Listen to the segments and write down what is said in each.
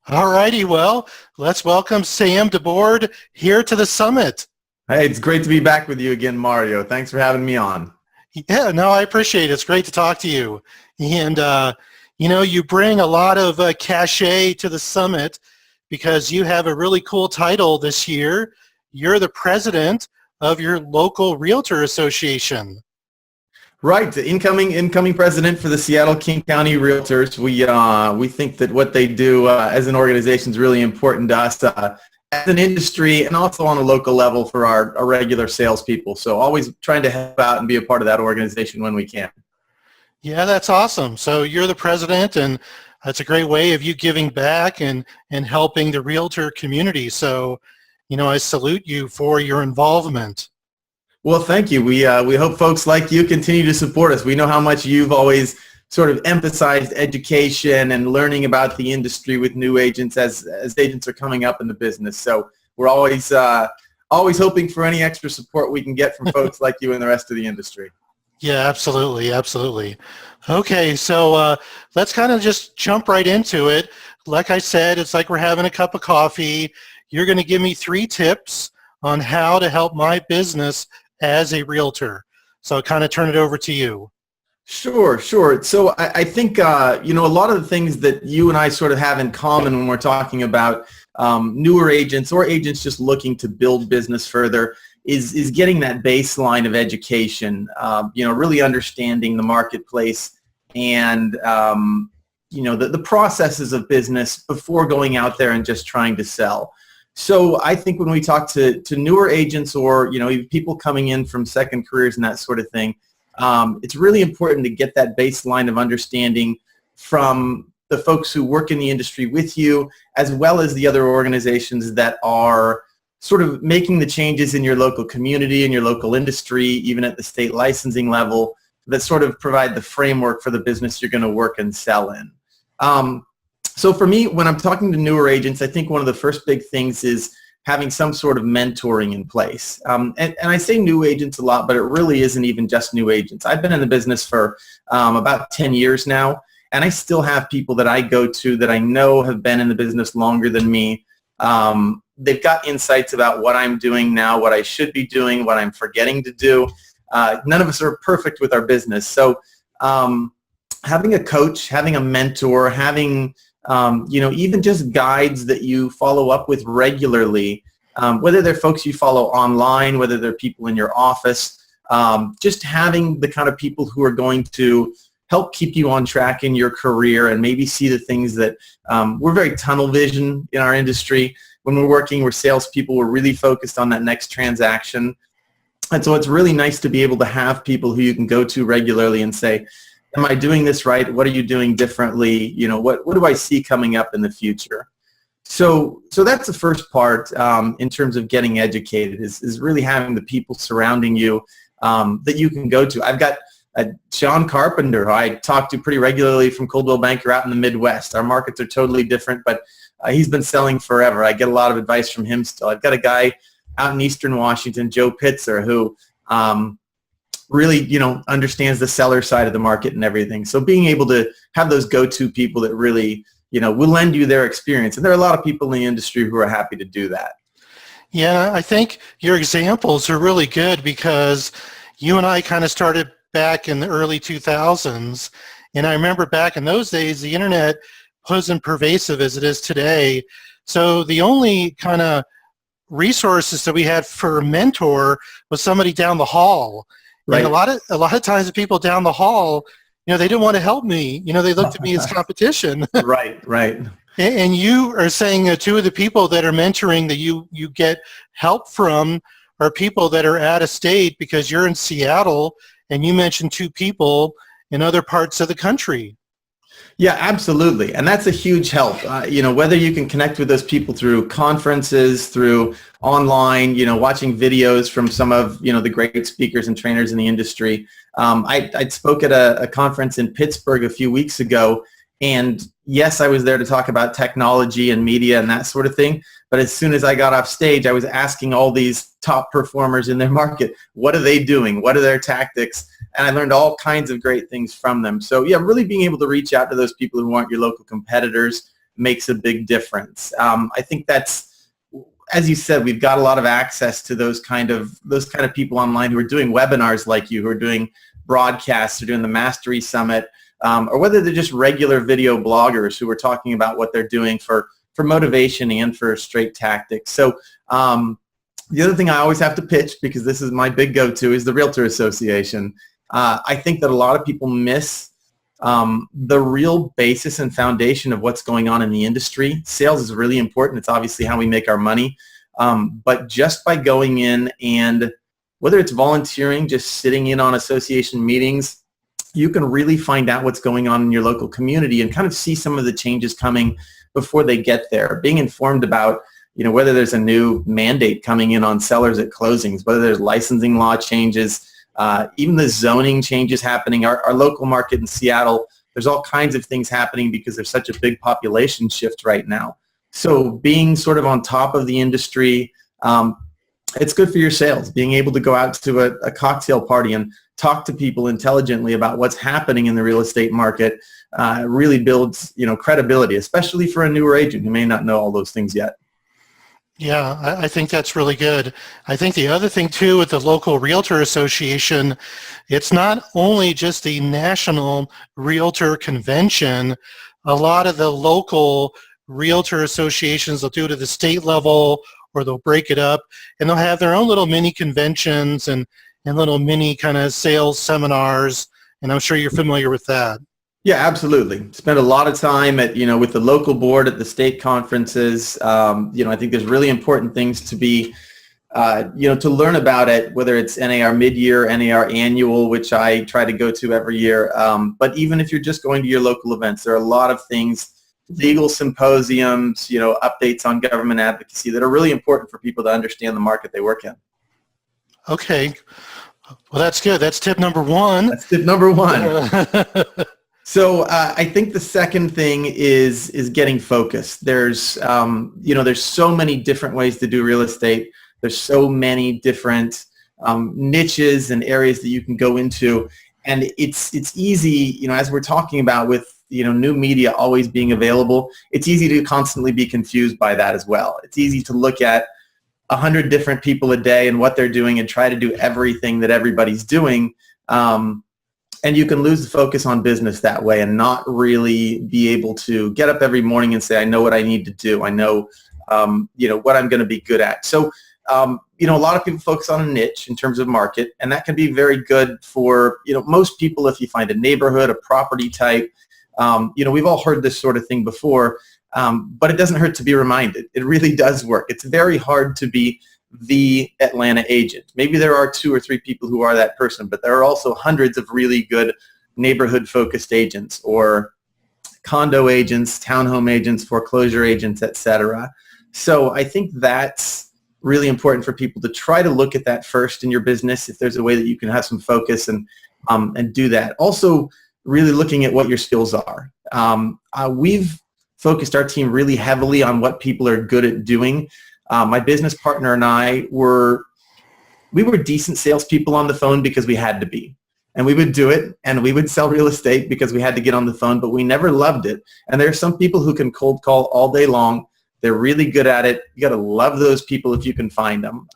All righty, well, let's welcome Sam DeBord here to the summit. Hey, it's great to be back with you again, Mario. Thanks for having me on. Yeah, no, I appreciate it. It's great to talk to you. And, you bring a lot of cachet to the summit because you have a really cool title this year. You're the president of your local Realtor Association. Right, the incoming president for the Seattle King County Realtors. We think that what they do as an organization is really important to us as an industry and also on a local level for our regular salespeople. So always trying to help out and be a part of that organization when we can. Yeah, that's awesome. So you're the president, and that's a great way of you giving back and helping the realtor community. So, I salute you for your involvement. Well, thank you. We hope folks like you continue to support us. We know how much you've always sort of emphasized education and learning about the industry with new agents as agents are coming up in the business. So we're always hoping for any extra support we can get from folks like you and the rest of the industry. Yeah, absolutely, absolutely. Okay, so let's kind of just jump right into it. Like I said, it's like we're having a cup of coffee. You're going to give me 3 tips on how to help my business as a realtor. So I'll kind of turn it over to you. Sure. So I think, a lot of the things that you and I sort of have in common when we're talking about newer agents or agents just looking to build business further is getting that baseline of education, really understanding the marketplace and, the processes of business before going out there and just trying to sell. So I think when we talk to newer agents or, people coming in from second careers and that sort of thing, it's really important to get that baseline of understanding from the folks who work in the industry with you, as well as the other organizations that are sort of making the changes in your local community, in your local industry, even at the state licensing level, that sort of provide the framework for the business you're going to work and sell in. So for me, when I'm talking to newer agents, I think one of the first big things is having some sort of mentoring in place. And I say new agents a lot, but it really isn't even just new agents. I've been in the business for about 10 years now, and I still have people that I go to that I know have been in the business longer than me. They've got insights about what I'm doing now, what I should be doing, what I'm forgetting to do. None of us are perfect with our business. So having a coach, having a mentor, having even just guides that you follow up with regularly, whether they're folks you follow online, whether they're people in your office, just having the kind of people who are going to help keep you on track in your career and maybe see the things that we're very tunnel vision in our industry. When we're salespeople, we're really focused on that next transaction. And so it's really nice to be able to have people who you can go to regularly and say, am I doing this right? What are you doing differently? What do I see coming up in the future? So that's the first part in terms of getting educated is really having the people surrounding you that you can go to. I've got Sean Carpenter, who I talk to pretty regularly from Coldwell Banker out in the Midwest. Our markets are totally different, but he's been selling forever. I get a lot of advice from him still. I've got a guy out in Eastern Washington, Joe Pitzer, who really, understands the seller side of the market and everything. So being able to have those go-to people that really, will lend you their experience. And there are a lot of people in the industry who are happy to do that. Yeah, I think your examples are really good because you and I kind of started back in the early 2000s. And I remember back in those days, the internet wasn't pervasive as it is today. So the only kind of resources that we had for a mentor was somebody down the hall. Right. And a lot of times the people down the hall, they didn't want to help me. They looked at me as competition. Right. And you are saying that 2 of the people that are mentoring that you get help from are people that are out of state because you're in Seattle and you mentioned 2 people in other parts of the country. Yeah, absolutely. And that's a huge help. Whether you can connect with those people through conferences, through online, watching videos from some of, the great speakers and trainers in the industry. I spoke at a conference in Pittsburgh a few weeks ago, and yes, I was there to talk about technology and media and that sort of thing. But as soon as I got off stage, I was asking all these top performers in their market, what are they doing? What are their tactics? And I learned all kinds of great things from them. So yeah, really being able to reach out to those people who aren't your local competitors, makes a big difference. I think that's, as you said, we've got a lot of access to those kind of people online who are doing webinars like you, who are doing broadcasts, or doing the Mastery Summit, or whether they're just regular video bloggers who are talking about what they're doing for motivation and for straight tactics. So the other thing I always have to pitch, because this is my big go-to, is the Realtor Association. I think that a lot of people miss the real basis and foundation of what's going on in the industry. Sales is really important. It's obviously how we make our money. But just by going in, and whether it's volunteering, just sitting in on association meetings, you can really find out what's going on in your local community and kind of see some of the changes coming before they get there. Being informed about, whether there's a new mandate coming in on sellers at closings, whether there's licensing law changes, even the zoning changes happening. Our local market in Seattle, there's all kinds of things happening because there's such a big population shift right now. So being sort of on top of the industry, it's good for your sales. Being able to go out to a cocktail party and talk to people intelligently about what's happening in the real estate market really builds, credibility, especially for a newer agent who may not know all those things yet. Yeah, I think that's really good. I think the other thing too with the local Realtor Association, it's not only just the National Realtor Convention. A lot of the local Realtor associations will do it at the state level, or they'll break it up, and they'll have their own little mini conventions and little mini kind of sales seminars, and I'm sure you're familiar with that. Yeah, absolutely. Spend a lot of time at, with the local board at the state conferences. I think there's really important things to be, to learn about it, whether it's NAR mid-year, NAR annual, which I try to go to every year. But even if you're just going to your local events, there are a lot of things, legal symposiums, updates on government advocacy that are really important for people to understand the market they work in. Okay. Well, that's good. That's tip number one. That's tip number one. So I think the second thing is getting focused. There's there's so many different ways to do real estate. There's so many different niches and areas that you can go into, and it's easy, as we're talking about with new media always being available. It's easy to constantly be confused by that as well. It's easy to look at 100 different people a day and what they're doing and try to do everything that everybody's doing. And you can lose the focus on business that way and not really be able to get up every morning and say, I know what I need to do. I know, what I'm going to be good at. So, a lot of people focus on a niche in terms of market, and that can be very good for, most people if you find a neighborhood, a property type. We've all heard this sort of thing before, but it doesn't hurt to be reminded. It really does work. It's very hard to be the Atlanta agent. Maybe there are 2 or 3 people who are that person, but there are also hundreds of really good neighborhood-focused agents, or condo agents, townhome agents, foreclosure agents, etc. So I think that's really important for people to try to look at that first in your business, if there's a way that you can have some focus and do that. Also, really looking at what your skills are. We've focused our team really heavily on what people are good at doing. My business partner and I were decent salespeople on the phone because we had to be. And we would do it, and we would sell real estate because we had to get on the phone, but we never loved it. And there are some people who can cold call all day long. They're really good at it. You got to love those people if you can find them.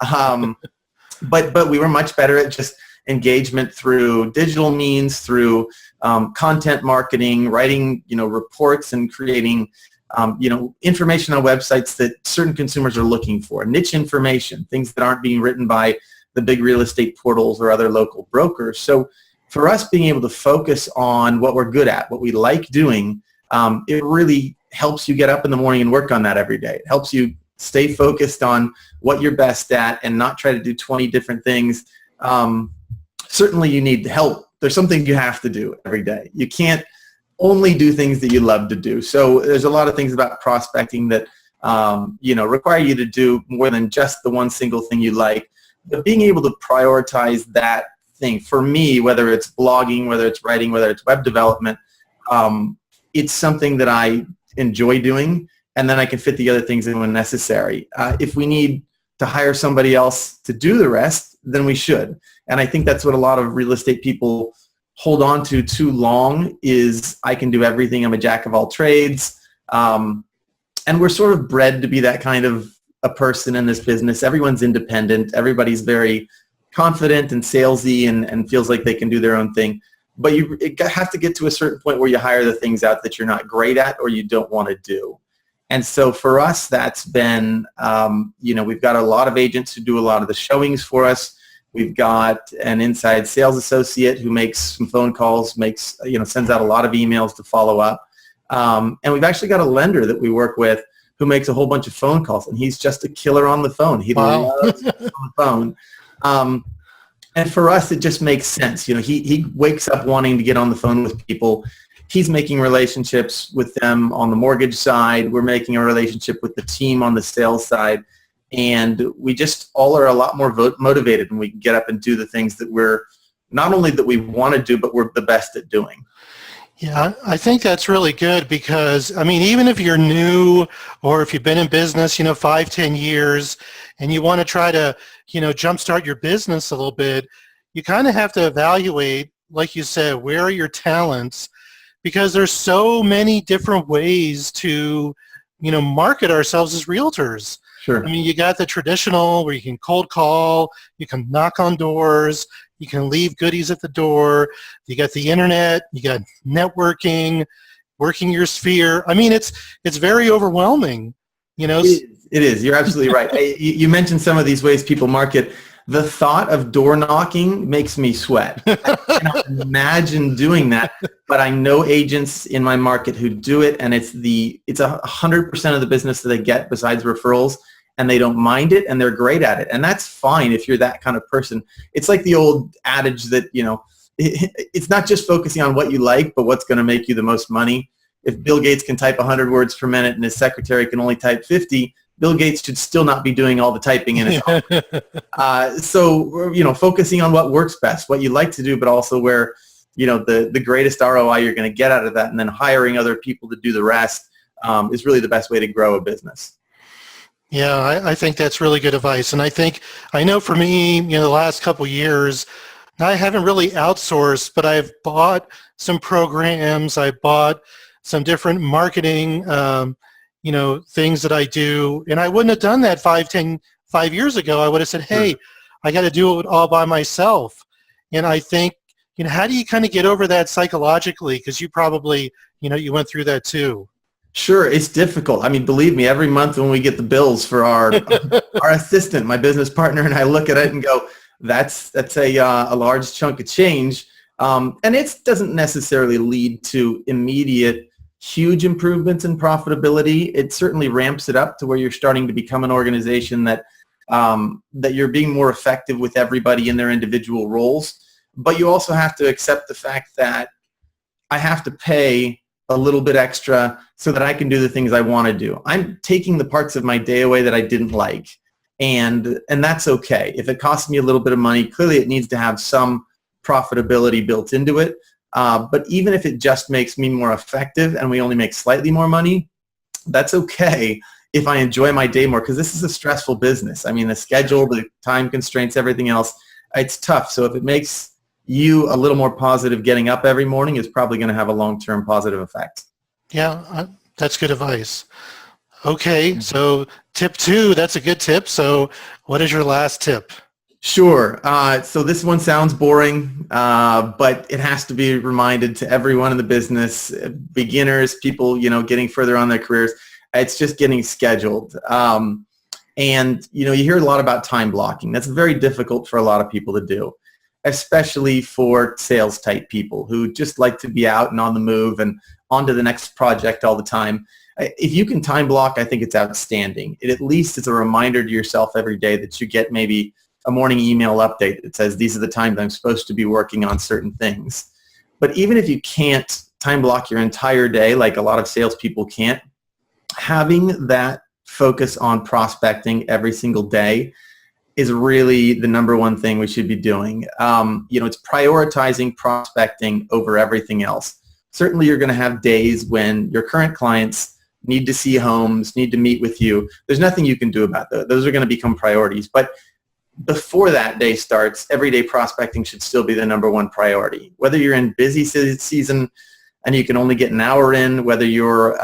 But we were much better at just engagement through digital means, through content marketing, writing, reports, and creating information on websites that certain consumers are looking for, niche information, things that aren't being written by the big real estate portals or other local brokers. So for us, being able to focus on what we're good at, what we like doing, it really helps you get up in the morning and work on that every day. It helps you stay focused on what you're best at and not try to do 20 different things. Certainly you need help. There's something you have to do every day. You can't only do things that you love to do. So there's a lot of things about prospecting that require you to do more than just the one single thing you like. But being able to prioritize that thing, for me, whether it's blogging, whether it's writing, whether it's web development, it's something that I enjoy doing, and then I can fit the other things in when necessary. If we need to hire somebody else to do the rest, then we should. And I think that's what a lot of real estate people hold on to too long, is I can do everything. I'm a jack of all trades. And we're sort of bred to be that kind of a person in this business. Everyone's independent. Everybody's very confident and salesy and feels like they can do their own thing. But you have to get to a certain point where you hire the things out that you're not great at or you don't want to do. And so for us, that's been, we've got a lot of agents who do a lot of the showings for us. We've got an inside sales associate who makes some phone calls, sends out a lot of emails to follow up. And we've actually got a lender that we work with who makes a whole bunch of phone calls, and he's just a killer on the phone. He loves on the phone. And for us, it just makes sense. He wakes up wanting to get on the phone with people. He's making relationships with them on the mortgage side. We're making a relationship with the team on the sales side. And we just all are a lot more motivated, and we can get up and do the things that we're not only that we want to do, but we're the best at doing. Yeah, I think that's really good because, even if you're new or if you've been in business, 5, 10 years, and you want to try to, jumpstart your business a little bit, you kind of have to evaluate, like you said, where are your talents? Because there's so many different ways to, market ourselves as realtors. Sure. You got the traditional where you can cold call, you can knock on doors, you can leave goodies at the door. You got the internet, you got networking, working your sphere. It's very overwhelming, It is. You're absolutely right. You mentioned some of these ways people market. The thought of door knocking makes me sweat. I cannot imagine doing that, but I know agents in my market who do it, and it's 100% of the business that they get besides referrals, and they don't mind it, and they're great at it. And that's fine if you're that kind of person. It's like the old adage that, it's not just focusing on what you like, but what's going to make you the most money. If Bill Gates can type 100 words per minute and his secretary can only type 50, Bill Gates should still not be doing all the typing in his office. So, focusing on what works best, what you like to do, but also where, the greatest ROI you're going to get out of that, and then hiring other people to do the rest is really the best way to grow a business. Yeah, I think that's really good advice. And I know for me, the last couple of years, I haven't really outsourced, but I've bought some programs. I bought some different marketing things that I do. And I wouldn't have done that 5 years ago. I would have said, hey, I got to do it all by myself. And I think, how do you kind of get over that psychologically? Because you probably, you went through that too. Sure, it's difficult. Believe me, every month when we get the bills for our assistant, my business partner, and I look at it and go, that's a large chunk of change. And it doesn't necessarily lead to immediate huge improvements in profitability. It certainly ramps it up to where you're starting to become an organization that you're being more effective with everybody in their individual roles. But you also have to accept the fact that I have to pay a little bit extra so that I can do the things I want to do. I'm taking the parts of my day away that I didn't like, and that's okay. If it costs me a little bit of money, clearly it needs to have some profitability built into it. But even if it just makes me more effective and we only make slightly more money, that's okay if I enjoy my day more, because this is a stressful business. The schedule, the time constraints, everything else, it's tough. So if it makes you a little more positive getting up every morning, is probably going to have a long-term positive effect. Yeah, that's good advice. Okay, so tip 2, that's a good tip. So what is your last tip? Sure. So this one sounds boring, but it has to be reminded to everyone in the business, beginners, people, getting further on their careers. It's just getting scheduled. And, you hear a lot about time blocking. That's very difficult for a lot of people to do, especially for sales type people who just like to be out and on the move and on to the next project all the time. If you can time block, I think it's outstanding. It at least is a reminder to yourself every day that you get maybe a morning email update that says these are the times I'm supposed to be working on certain things. But even if you can't time block your entire day, like a lot of salespeople can't, having that focus on prospecting every single day is really the number one thing we should be doing. It's prioritizing prospecting over everything else. Certainly you're going to have days when your current clients need to see homes, need to meet with you. There's nothing you can do about those. Those are going to become priorities. But before that day starts, everyday prospecting should still be the number one priority. Whether you're in busy season, and you can only get an hour in, whether you're,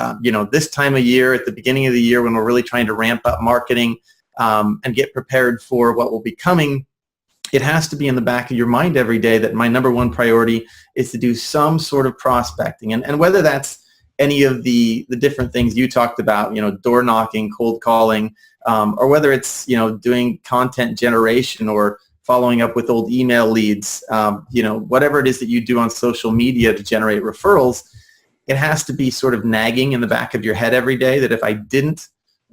this time of year, at the beginning of the year when we're really trying to ramp up marketing and get prepared for what will be coming, it has to be in the back of your mind every day that my number one priority is to do some sort of prospecting. And whether that's any of the different things you talked about, door knocking, cold calling, or whether it's, doing content generation or following up with old email leads, whatever it is that you do on social media to generate referrals, it has to be sort of nagging in the back of your head every day that if I didn't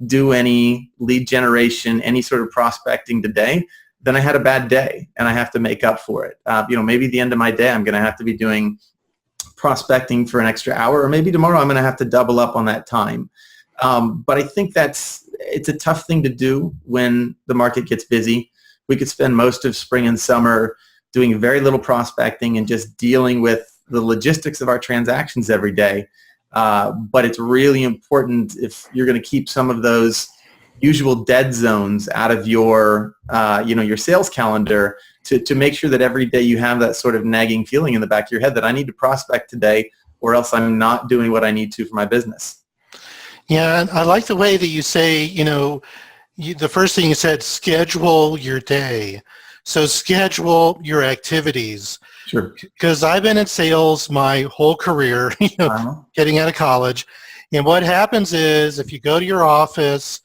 do any lead generation, any sort of prospecting today, then I had a bad day and I have to make up for it. Maybe at the end of my day, I'm going to have to be doing prospecting for an extra hour, or maybe tomorrow I'm going to have to double up on that time. But I think it's a tough thing to do when the market gets busy. We could spend most of spring and summer doing very little prospecting and just dealing with the logistics of our transactions every day. But it's really important, if you're going to keep some of those usual dead zones out of your sales calendar, to make sure that every day you have that sort of nagging feeling in the back of your head that I need to prospect today or else I'm not doing what I need to for my business. Yeah, and I like the way that you say, the first thing you said, schedule your day. So schedule your activities. Sure. Because I've been in sales my whole career, getting out of college. And what happens is if you go to your office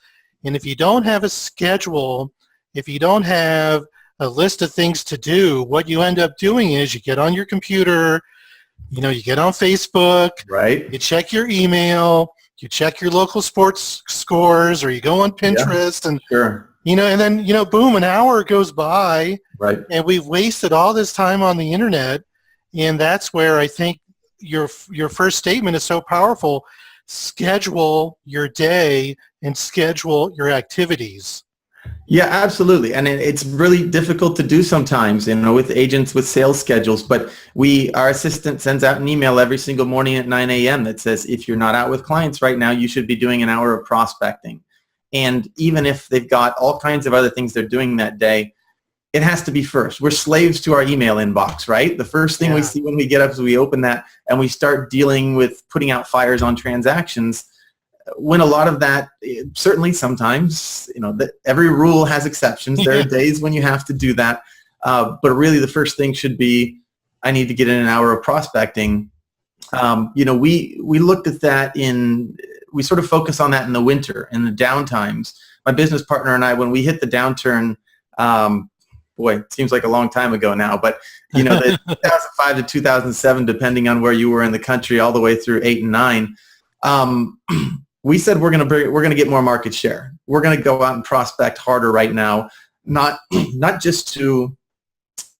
and if you don't have a schedule, if you don't have a list of things to do, what you end up doing is you get on your computer, you get on Facebook, right? You check your email, you check your local sports scores, or you go on Pinterest, and sure. And then boom, an hour goes by, right? And we've wasted all this time on the internet, and that's where I think your first statement is so powerful. Schedule your day and schedule your activities. Yeah, absolutely. And it's really difficult to do sometimes, with agents with sales schedules. But our assistant sends out an email every single morning at 9 a.m. that says, if you're not out with clients right now, you should be doing an hour of prospecting. And even if they've got all kinds of other things they're doing that day, it has to be first. We're slaves to our email inbox, right? The first thing we see when we get up is we open that and we start dealing with putting out fires on transactions. When a lot of that, certainly sometimes, every rule has exceptions. There are days when you have to do that. But really the first thing should be, I need to get in an hour of prospecting. We looked at that we sort of focus on that in the winter, in the downtimes. My business partner and I, when we hit the downturn, it seems like a long time ago now, but the 2005 to 2007, depending on where you were in the country, all the way through 8 and 9, we said we're going to get more market share. We're going to go out and prospect harder right now, not just to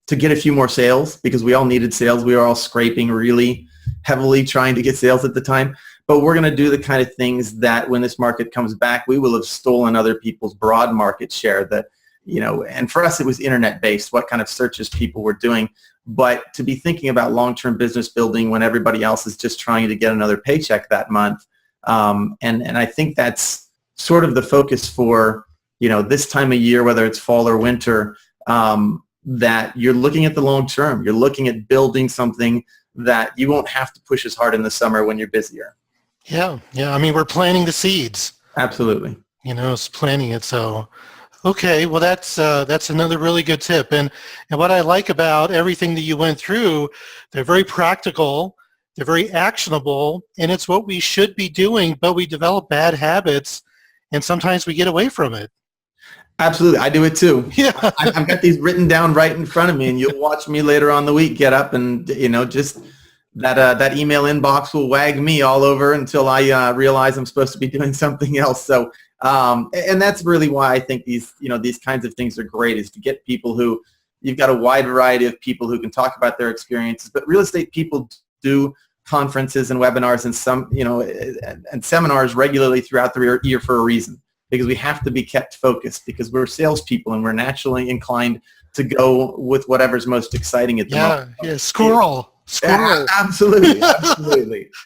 get a few more sales, because we all needed sales. We were all scraping really heavily trying to get sales at the time. But we're going to do the kind of things that when this market comes back, we will have stolen other people's broad market share that, and for us it was internet-based, what kind of searches people were doing. But to be thinking about long-term business building when everybody else is just trying to get another paycheck that month, and I think that's sort of the focus for, this time of year, whether it's fall or winter, that you're looking at the long term. You're looking at building something that you won't have to push as hard in the summer when you're busier. Yeah. I mean, we're planting the seeds. Absolutely. It's planting it. So, okay. Well, that's another really good tip. And what I like about everything that you went through, they're very practical. They're very actionable, and it's what we should be doing, but we develop bad habits, and sometimes we get away from it. Absolutely. I do it too. Yeah. I've got these written down right in front of me, and you'll watch me later on the week get up and, just that email inbox will wag me all over until I realize I'm supposed to be doing something else. So, and that's really why I think these kinds of things are great, is to get people who, you've got a wide variety of people who can talk about their experiences, but real estate people do conferences and webinars and and seminars regularly throughout the year for a reason, because we have to be kept focused, because we're salespeople and we're naturally inclined to go with whatever's most exciting at the moment. Yeah, squirrel. Yeah, absolutely.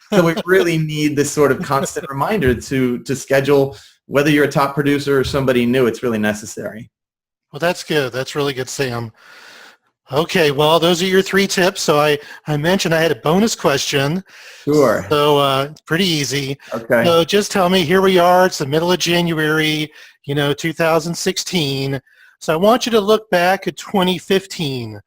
So we really need this sort of constant reminder to schedule, whether you're a top producer or somebody new. It's really necessary. Well, that's good. That's really good, Sam. Okay, well, those are your 3 tips. So I mentioned I had a bonus question. Sure. So pretty easy. Okay. So just tell me, here we are, it's the middle of January, 2016. So I want you to look back at 2015.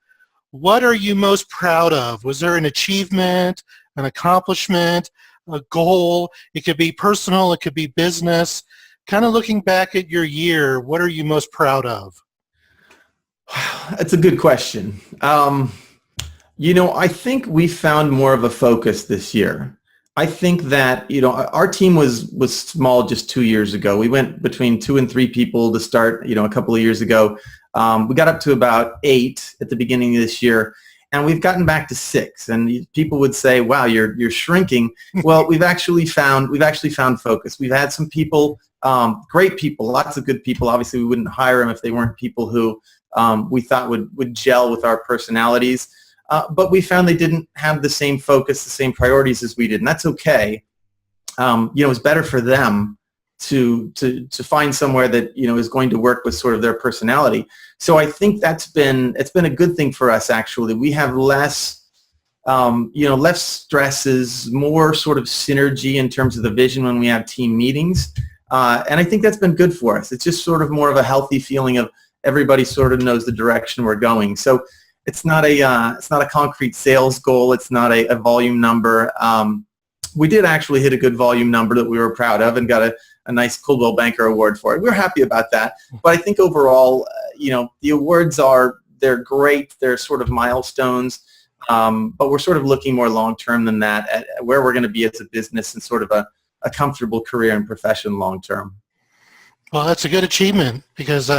What are you most proud of? Was there an achievement, an accomplishment, a goal? It could be personal, it could be business. Kind of looking back at your year, what are you most proud of? That's a good question. I think we found more of a focus this year. I think that, our team was small just 2 years ago. We went between 2 and 3 people to start, a couple of years ago. We got up to about 8 at the beginning of this year, and we've gotten back to 6. And people would say, "Wow, you're shrinking." Well, we've actually found focus. We've had some people, great people, lots of good people. Obviously, we wouldn't hire them if they weren't people who we thought would gel with our personalities. But we found they didn't have the same focus, the same priorities as we did, and that's okay. It's better for them to find somewhere that is going to work with sort of their personality. So I think it's been a good thing for us. Actually, we have less stresses, more sort of synergy in terms of the vision when we have team meetings, and I think that's been good for us. It's just sort of more of a healthy feeling of everybody sort of knows the direction we're going. So it's not a concrete sales goal. It's not a volume number. We did actually hit a good volume number that we were proud of and got a nice Coldwell Banker Award for it. We're happy about that. But I think overall, the awards they're great. They're sort of milestones. But we're sort of looking more long-term than that at where we're going to be as a business and sort of a comfortable career and profession long-term. Well, that's a good achievement because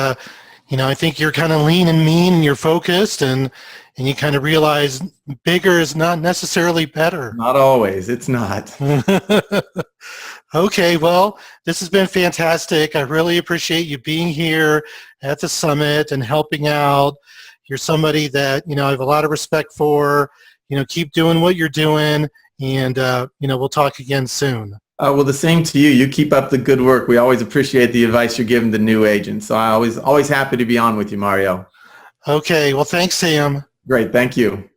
I think you're kind of lean and mean and you're focused and you kind of realize bigger is not necessarily better. Not always. It's not. Okay, well, this has been fantastic. I really appreciate you being here at the summit and helping out. You're somebody that, I have a lot of respect for. Keep doing what you're doing and, we'll talk again soon. Well, the same to you. You keep up the good work. We always appreciate the advice you're giving to new agents. So I always happy to be on with you, Mario. Okay. Well, thanks, Sam. Great. Thank you.